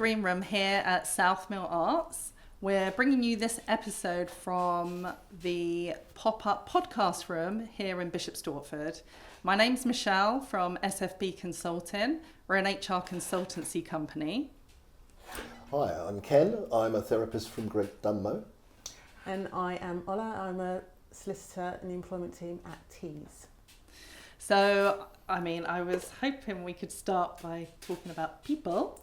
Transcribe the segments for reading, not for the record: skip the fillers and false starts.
Green Room here at South Mill Arts. We're bringing you this episode from the pop-up podcast room here in Bishop Stortford. My name's Michelle from SFB Consulting. We're an HR consultancy company. Hi, I'm Ken. I'm a therapist from Great Dunmow. And I am Ola. I'm a solicitor in the employment team at Tees. So, I was hoping we could start by talking about people.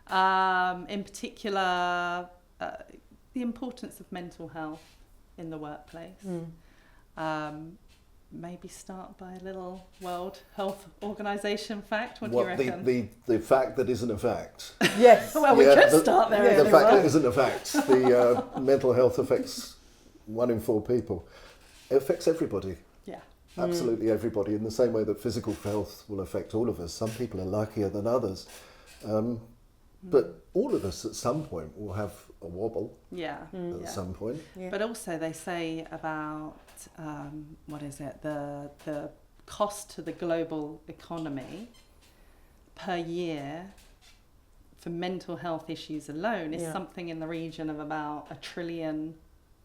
In particular, the importance of mental health in the workplace. Maybe start by a little World Health Organization fact. What do you reckon? The fact that isn't a fact. Yes. Well, we could start there. The fact that isn't a fact. The mental health affects 1 in 4 people. It affects everybody. Yeah. Absolutely everybody. In the same way that physical health will affect all of us. Some people are luckier than others. But all of us at some point will have a wobble at some point. Yeah. But also they say about, the cost to the global economy per year for mental health issues alone is something in the region of about $1 trillion.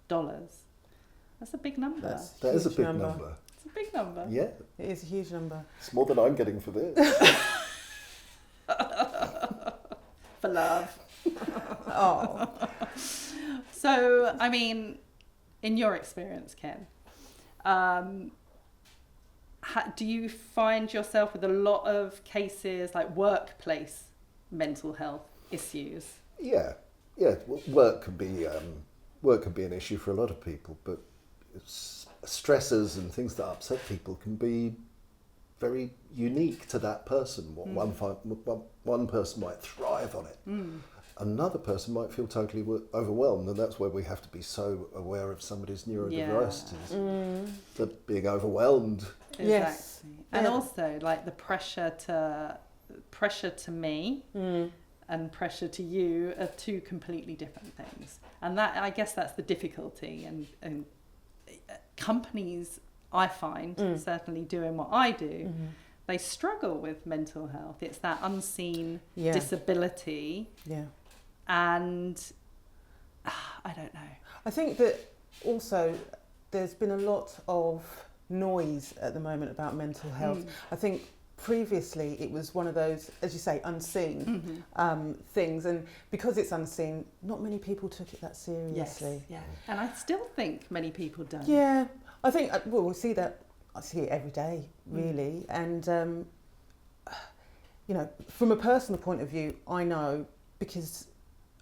That's a big number. That is a big number. It's a big number. Yeah. It is a huge number. It's more than I'm getting for this. For love. Oh. So, in your experience, Ken, do you find yourself with a lot of cases like workplace mental health issues? Yeah. Work can be an issue for a lot of people, but stresses and things that upset people can be very unique to that person. One person might thrive on it. Another person might feel totally overwhelmed, and that's where we have to be so aware of somebody's neurodiversities. That being overwhelmed. Exactly. Yes. And also like the pressure to me and pressure to you are 2 completely different things. And that, I guess that's the difficulty, and companies, I find, certainly doing what I do, they struggle with mental health. It's that unseen disability. Yeah. And I don't know. I think that also there's been a lot of noise at the moment about mental health. I think previously it was one of those, as you say, unseen things, and because it's unseen, not many people took it that seriously. Yes, yeah. And I still think many people don't. Yeah, I think we see that. I see it every day, really, and from a personal point of view, I know because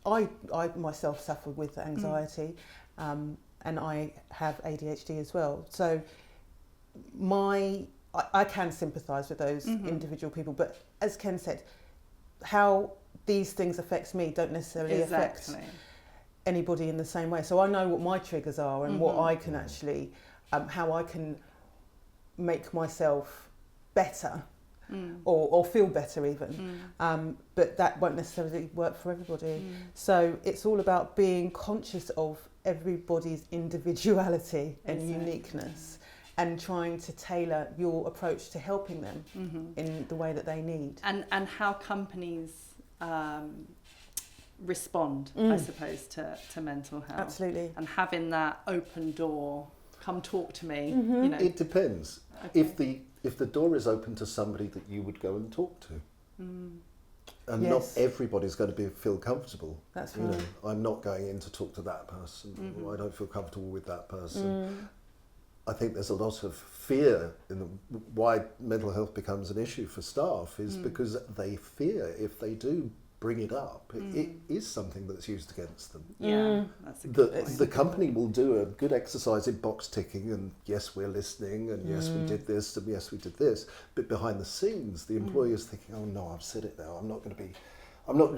I myself suffer with anxiety, and I have ADHD as well. So I can sympathise with those individual people, but as Ken said, how these things affect me don't necessarily affect anybody in the same way. So I know what my triggers are and what I can actually, how I can make myself better or feel better even. But that won't necessarily work for everybody. So it's all about being conscious of everybody's individuality and uniqueness, and trying to tailor your approach to helping them in the way that they need. And how companies respond, I suppose, to mental health. Absolutely. And having that open door, come talk to me. It depends. Okay. If the door is open to somebody that you would go and talk to. And not everybody's going to feel comfortable. That's right. I'm not going in to talk to that person. I don't feel comfortable with that person. I think there's a lot of fear in why mental health becomes an issue for staff is because they fear if they do bring it up, it is something that's used against them. Yeah, that's a good The company will do a good exercise in box ticking, and yes, we're listening, and yes, we did this, and yes, we did this. But behind the scenes, the employer's thinking, oh no, I've said it now. I'm not going to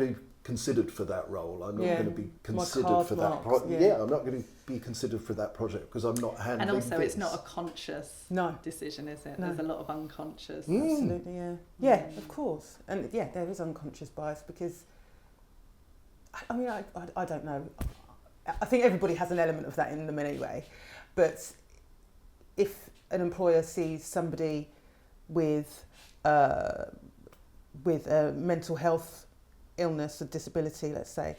be considered for that role. I'm not going to be considered for that project. I'm not going to be considered for that project because I'm not handling And also, this. it's not a conscious decision, is it? No. There's a lot of unconscious. Absolutely, yeah, of course, and there is unconscious bias because, I don't know. I think everybody has an element of that in them anyway, but if an employer sees somebody with a mental health illness, a disability, let's say,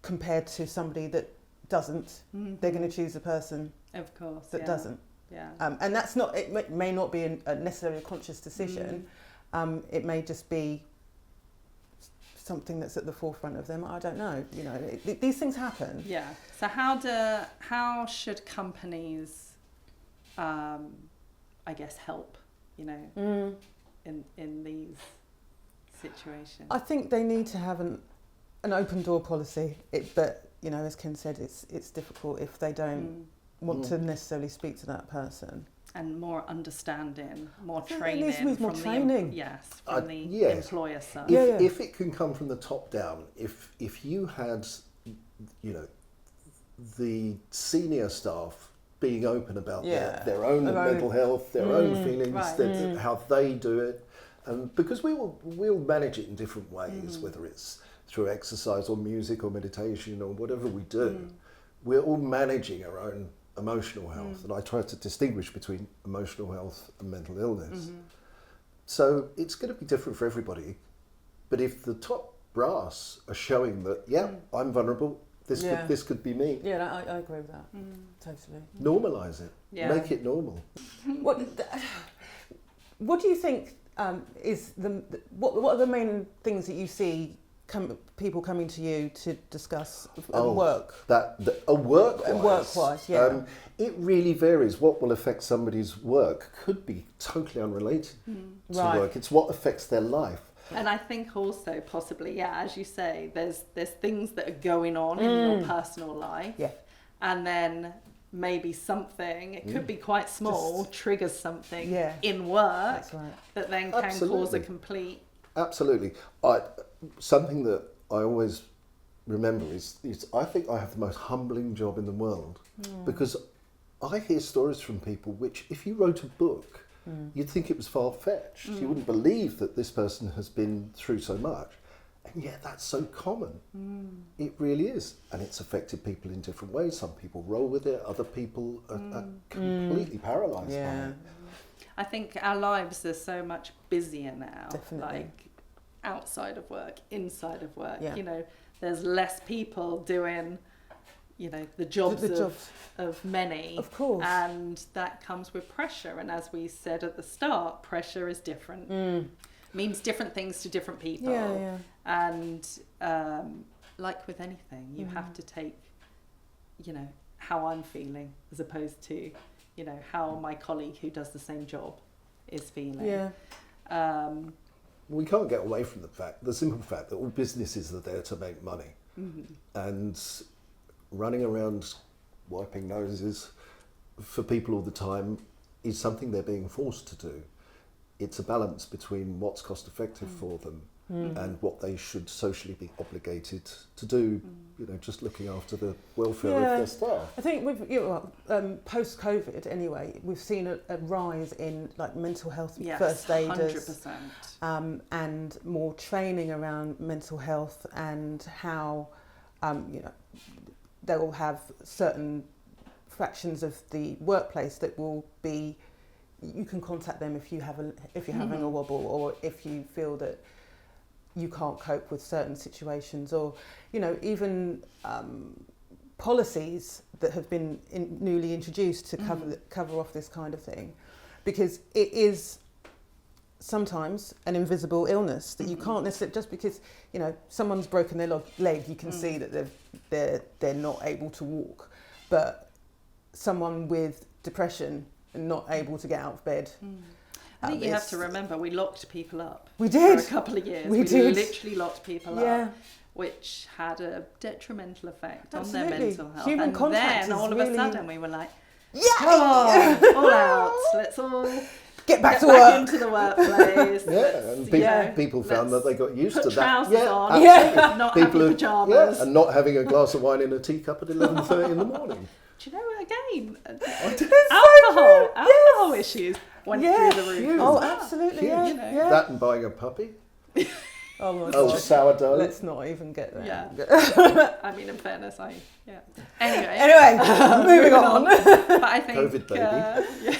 compared to somebody that doesn't, they're going to choose a person of course that doesn't. Yeah. And that's not, it may not be necessarily a conscious decision. It may just be something that's at the forefront of them. I don't know. You know, these things happen. Yeah. So how should companies, I guess, help? You know, in these situations. I think they need to have an open door policy. But you know, as Ken said, it's difficult if they don't want to necessarily speak to that person. And more understanding, more training. More training. From the employer side. If it can come from the top down, if you had, you know, the senior staff being open about their own mental health, their own feelings, how they do it, because we'll manage it in different ways, whether it's through exercise or music or meditation or whatever we do, we're all managing our own emotional health, and I try to distinguish between emotional health and mental illness. So it's going to be different for everybody, but if the top brass are showing that, I'm vulnerable, this could be me. Yeah, I agree with that. Totally. Normalise it. Make it normal. What do you think is what are the main things that you see people coming to you to discuss work? Work-wise, it really varies. What will affect somebody's work could be totally unrelated to work. It's what affects their life. And I think also possibly, as you say, there's things that are going on in your personal life, and then maybe something, it could be quite small, triggers something in work that then can cause a complete... Absolutely. Something that I always remember is I think I have the most humbling job in the world, because I hear stories from people which, if you wrote a book, you'd think it was far-fetched. You wouldn't believe that this person has been through so much. And yet that's so common. It really is. And it's affected people in different ways. Some people roll with it. Other people are completely paralysed by it. I think our lives are so much busier now. Definitely. Like outside of work, inside of work. You know, there's less people doing, you know, the jobs of many. Of course. And that comes with pressure. And as we said at the start, pressure is different. Means different things to different people. And like with anything, you have to take, you know, how I'm feeling as opposed to, you know, how my colleague who does the same job is feeling. We can't get away from the simple fact that all businesses are there to make money. And running around wiping noses for people all the time is something they're being forced to do. It's a balance between what's cost effective for them and what they should socially be obligated to do, you know, just looking after the welfare of their staff. I think post-COVID anyway, we've seen a rise in like mental health first aiders, 100%. And more training around mental health and how, you know, they will have certain fractions of the workplace that will be, you can contact them if you're having a wobble, or if you feel that you can't cope with certain situations, or, you know, even policies that have been newly introduced to cover off this kind of thing, because it is sometimes an invisible illness that you can't necessarily, just because, you know, someone's broken their leg, you can see that they're not able to walk, but someone with depression and not able to get out of bed. I think you have to remember, we locked people up. We did. For a couple of years. We did. Literally locked people up, which had a detrimental effect on their mental health. Human contact then all of really... a sudden we were like, all out. Let's all get back into the workplace. And people found that they got used to that. Trousers on, not having pyjamas. And not having a glass of wine in a teacup at 11:30 in the morning. Do you know, again, alcohol issues went through the roof. Oh, absolutely, That and buying a puppy. Oh my God. Sourdough. Let's not even get there. Yeah. I mean, in fairness, Anyway, moving on. But I think... COVID baby.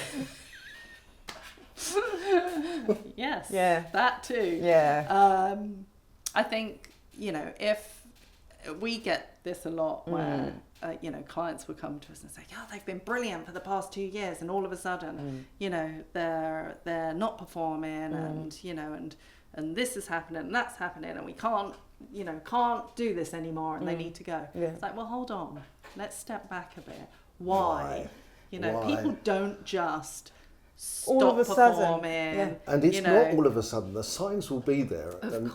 Yes. Yeah. That too. Yeah. I think, you know, if we get this a lot where, you know, clients will come to us and say, oh, they've been brilliant for the past 2 years, and all of a sudden, you know, they're not performing, and, you know, and this is happening and that's happening, and we can't do this anymore, and they need to go. Yeah. It's like, well, hold on, let's step back a bit. Why? You know, people don't just stop all of a performing. Sudden, And it's not all of a sudden. The signs will be there. And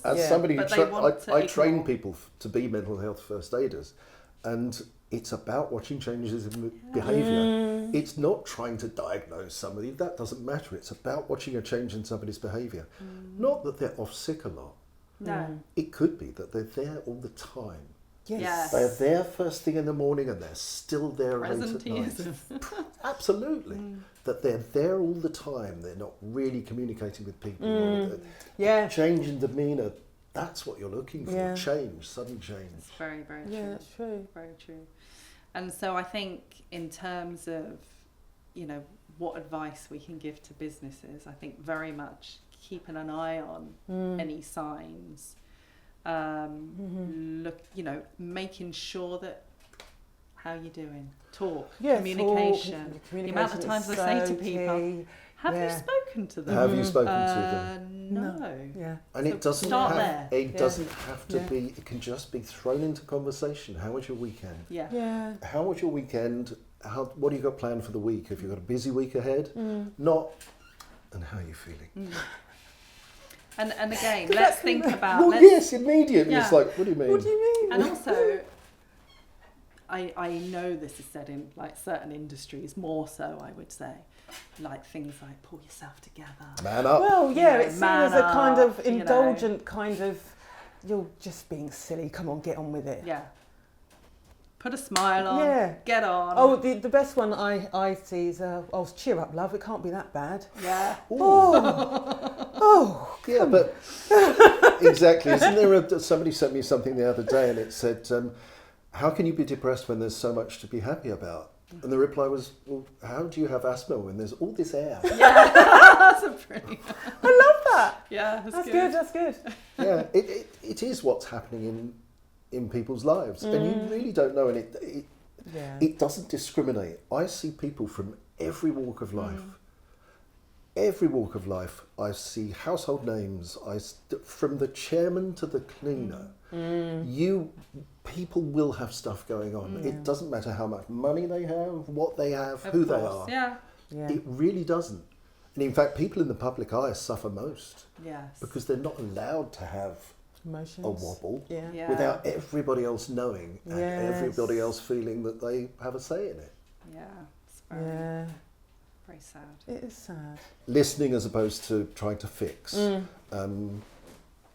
as somebody who I train people to be mental health first aiders, and it's about watching changes in behaviour. It's not trying to diagnose somebody. That doesn't matter. It's about watching a change in somebody's behaviour. Not that they're off sick a lot. No. It could be that they're there all the time. Yes. They're there first thing in the morning and they're still there late at night. Absolutely. That they're there all the time. They're not really communicating with people. Change in demeanour, that's what you're looking for. Yeah. Change, sudden change. It's very, very true. Yeah, that's true. Very true. And so I think in terms of, you know, what advice we can give to businesses, I think very much keeping an eye on any signs. Look, you know, making sure that how you doing, communication. The amount of times I say to people, have you spoken to them? Have you spoken to them? No. Yeah. And so it doesn't start have, there. it doesn't have to be, it can just be thrown into conversation. How was your weekend? Yeah. How was your weekend? What do you got planned for the week? Have you got a busy week ahead? Not, and how are you feeling? And again, let's think about... Well, yes, immediately. It's like, what do you mean? What do you mean? And also, I know this is said in like certain industries, more so I would say, like things like pull yourself together. Man up. Well, yeah, it's seen as a kind of indulgent, you know, kind of, you're just being silly, come on, get on with it. Yeah. Put a smile on, get on. Oh, the best one I see is, cheer up, love, it can't be that bad. Yeah. Oh, yeah, but exactly. Isn't there somebody sent me something the other day and it said, how can you be depressed when there's so much to be happy about? And the reply was, well, how do you have asthma when there's all this air? Yeah, that's a pretty... I love that. Yeah, that's good. That's good. Yeah, it is what's happening in people's lives, and you really don't know, and it doesn't discriminate. I see people from every walk of life. Every walk of life, I see household names. From the chairman to the cleaner. People will have stuff going on. It doesn't matter how much money they have, what they have, who they are. Yeah. It really doesn't. And in fact, people in the public eye suffer most. Yes. Because they're not allowed to have emotions, a wobble without everybody else knowing and everybody else feeling that they have a say in it. Yeah, it's very sad. It is sad. Listening as opposed to trying to fix.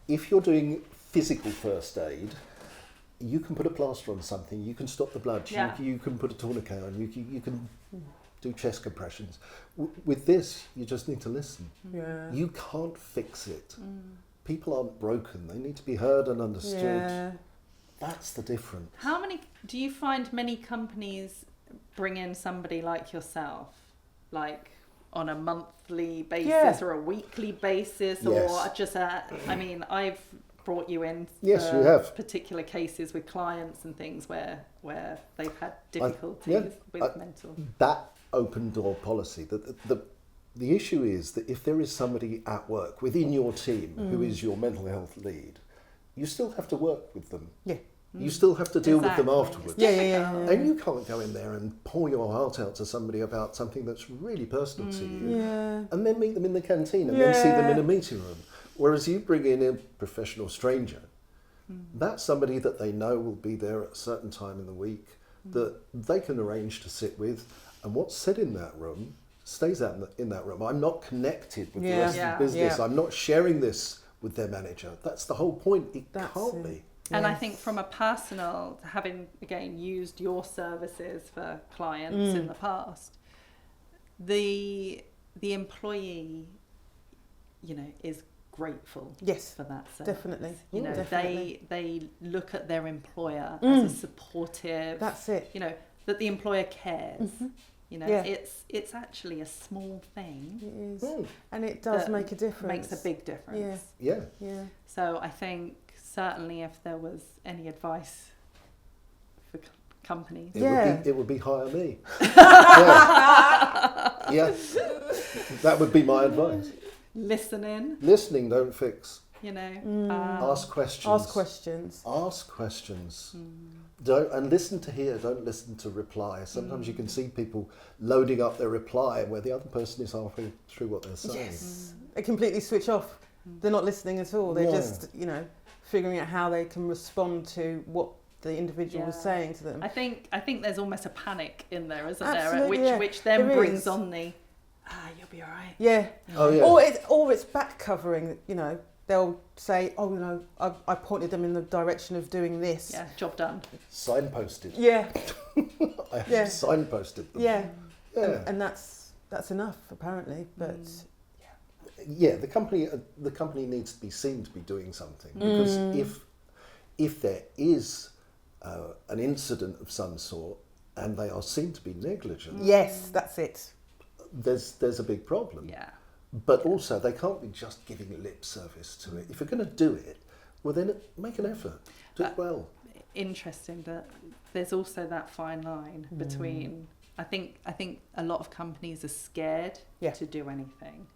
If you're doing physical first aid, you can put a plaster on something, you can stop the blood, you can put a tourniquet on, you can do chest compressions. With this, you just need to listen. Yeah. You can't fix it. People aren't broken. They need to be heard and understood. Yeah. That's the difference. Do you find many companies bring in somebody like yourself, like on a monthly basis or a weekly basis, or just I've brought you in you have particular cases with clients and things where they've had difficulties with mental. That open door policy, the issue is that if there is somebody at work within your team who is your mental health lead, you still have to work with them. Yeah. You still have to deal with them afterwards. Yeah. And you can't go in there and pour your heart out to somebody about something that's really personal to you, and then meet them in the canteen and then see them in a meeting room. Whereas you bring in a professional stranger, that's somebody that they know will be there at a certain time in the week, that they can arrange to sit with, and what's said in that room stays out in that room. I'm not connected with the rest of the business. I'm not sharing this with their manager. That's the whole point. It can't be. And I think from a personal, having again used your services for clients in the past, the employee, is grateful for that service. Definitely. They look at their employer as a supportive. That's it. That the employer cares. It's actually a small thing. It is. And it does make a difference. Makes a big difference. Yeah. So I think certainly if there was any advice for companies. It would be hire me. Yeah. That would be my advice. Listening don't fix. Ask questions. Ask questions. And listen to hear, don't listen to reply. Sometimes you can see people loading up their reply where the other person is halfway through what they're saying. Yes. They completely switch off. They're not listening at all. They're just, figuring out how they can respond to what the individual was saying to them. I think there's almost a panic in there, isn't Absolutely, there? Which then there brings is. on the you'll be all right. Yeah. Oh yeah. Or it's back covering, they'll say, I pointed them in the direction of doing this. Yeah, job done. Signposted. Yeah. I have signposted them. Yeah. And that's enough apparently, but the company needs to be seen to be doing something, because if there is an incident of some sort and they are seen to be negligent, yes, that's it. There's a big problem. Yeah. But also they can't be just giving lip service to it. If you're going to do it, well then make an effort. Do it well. Interesting that there's also that fine line between. I think a lot of companies are scared to do anything,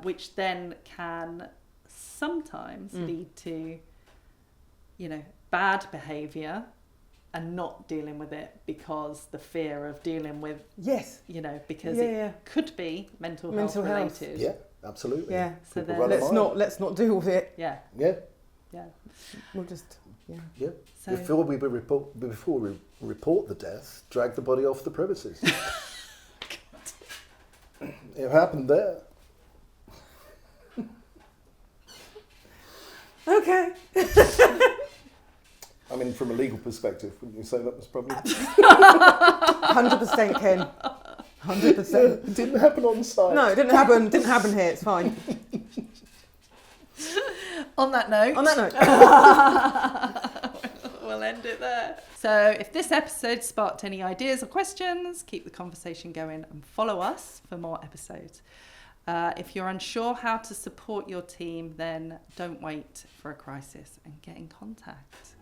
which then can sometimes lead to, bad behaviour and not dealing with it because the fear of dealing with, because it could be mental health related. Yeah, absolutely. Yeah, so let's not deal with it. Yeah. We'll just So before we report the death, drag the body off the premises. It happened there. Okay. I mean, from a legal perspective, wouldn't you say that was probably 100%, Ken. 100%. It didn't happen on site. No, it didn't happen. Didn't happen here. It's fine. On that note, we'll end it there. So if this episode sparked any ideas or questions, keep the conversation going and follow us for more episodes. If you're unsure how to support your team, then don't wait for a crisis and get in contact.